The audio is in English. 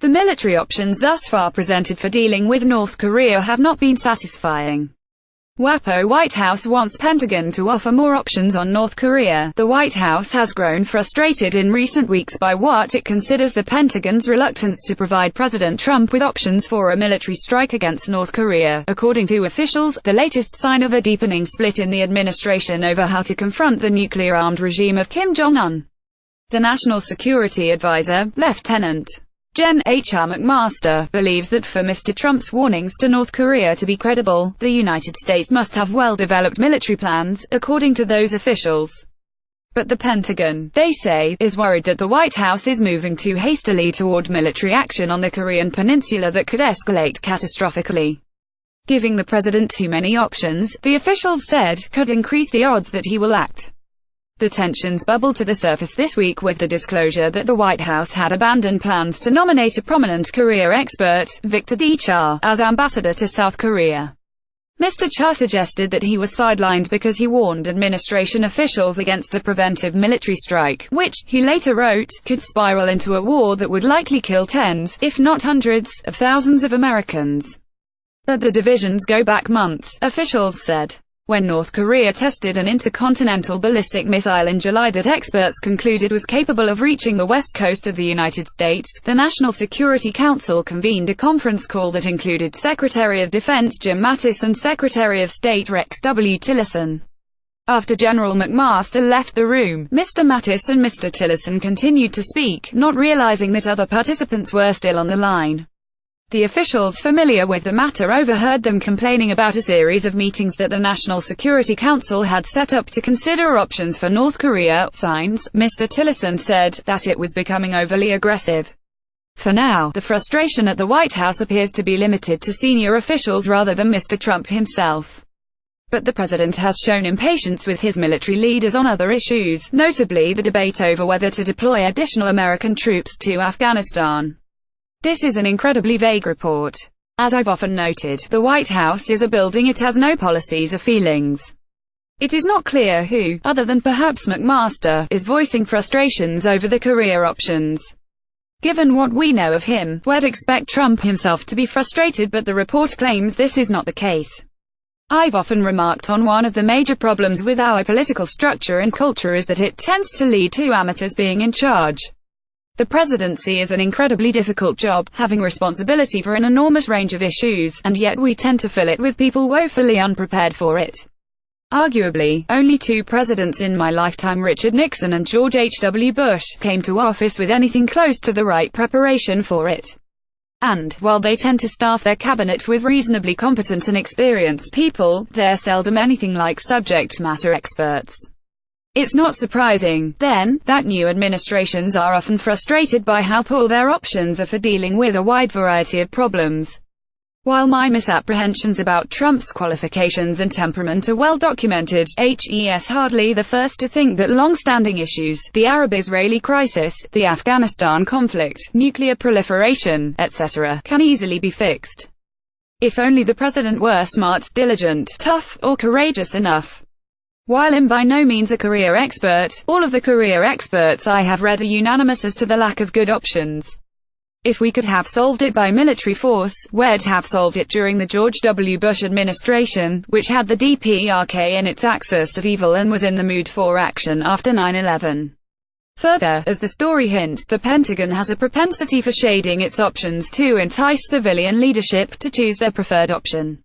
The military options thus far presented for dealing with North Korea have not been satisfying. WaPo White House wants Pentagon to offer more options on North Korea. The White House has grown frustrated in recent weeks by what it considers the Pentagon's reluctance to provide President Trump with options for a military strike against North Korea. According to officials, the latest sign of a deepening split in the administration over how to confront the nuclear-armed regime of Kim Jong-un. The National Security Advisor, Lieutenant Gen. H.R. McMaster, believes that for Mr. Trump's warnings to North Korea to be credible, the United States must have well-developed military plans, according to those officials. But the Pentagon, they say, is worried that the White House is moving too hastily toward military action on the Korean Peninsula that could escalate catastrophically. Giving the president too many options, the officials said, could increase the odds that he will act. The tensions bubbled to the surface this week with the disclosure that the White House had abandoned plans to nominate a prominent Korea expert, Victor D. Cha, as ambassador to South Korea. Mr. Cha suggested that he was sidelined because he warned administration officials against a preventive military strike, which, he later wrote, could spiral into a war that would likely kill tens, if not hundreds, of thousands of Americans. But the divisions go back months, officials said. When North Korea tested an intercontinental ballistic missile in July that experts concluded was capable of reaching the west coast of the United States, the National Security Council convened a conference call that included Secretary of Defense Jim Mattis and Secretary of State Rex W. Tillerson. After General McMaster left the room, Mr. Mattis and Mr. Tillerson continued to speak, not realizing that other participants were still on the line. The officials familiar with the matter overheard them complaining about a series of meetings that the National Security Council had set up to consider options for North Korea. Signs, Mr. Tillerson said, that it was becoming overly aggressive. For now, the frustration at the White House appears to be limited to senior officials rather than Mr. Trump himself. But the president has shown impatience with his military leaders on other issues, notably the debate over whether to deploy additional American troops to Afghanistan. This is an incredibly vague report. As I've often noted, the White House is a building, it has no policies or feelings. It is not clear who, other than perhaps McMaster, is voicing frustrations over the career options. Given what we know of him, we'd expect Trump himself to be frustrated, but the report claims this is not the case. I've often remarked on one of the major problems with our political structure and culture is that it tends to lead to amateurs being in charge. The presidency is an incredibly difficult job, having responsibility for an enormous range of issues, and yet we tend to fill it with people woefully unprepared for it. Arguably, only two presidents in my lifetime, Richard Nixon and George H.W. Bush, came to office with anything close to the right preparation for it. And, while they tend to staff their cabinet with reasonably competent and experienced people, they're seldom anything like subject matter experts. It's not surprising, then, that new administrations are often frustrated by how poor their options are for dealing with a wide variety of problems. While my misapprehensions about Trump's qualifications and temperament are well documented, he's hardly the first to think that long-standing issues, the Arab-Israeli crisis, the Afghanistan conflict, nuclear proliferation, etc., can easily be fixed. If only the president were smart, diligent, tough, or courageous enough. While I'm by no means a career expert, all of the career experts I have read are unanimous as to the lack of good options. If we could have solved it by military force, we'd have solved it during the George W. Bush administration, which had the DPRK in its axis of evil and was in the mood for action after 9/11. Further, as the story hints, the Pentagon has a propensity for shading its options to entice civilian leadership to choose their preferred option.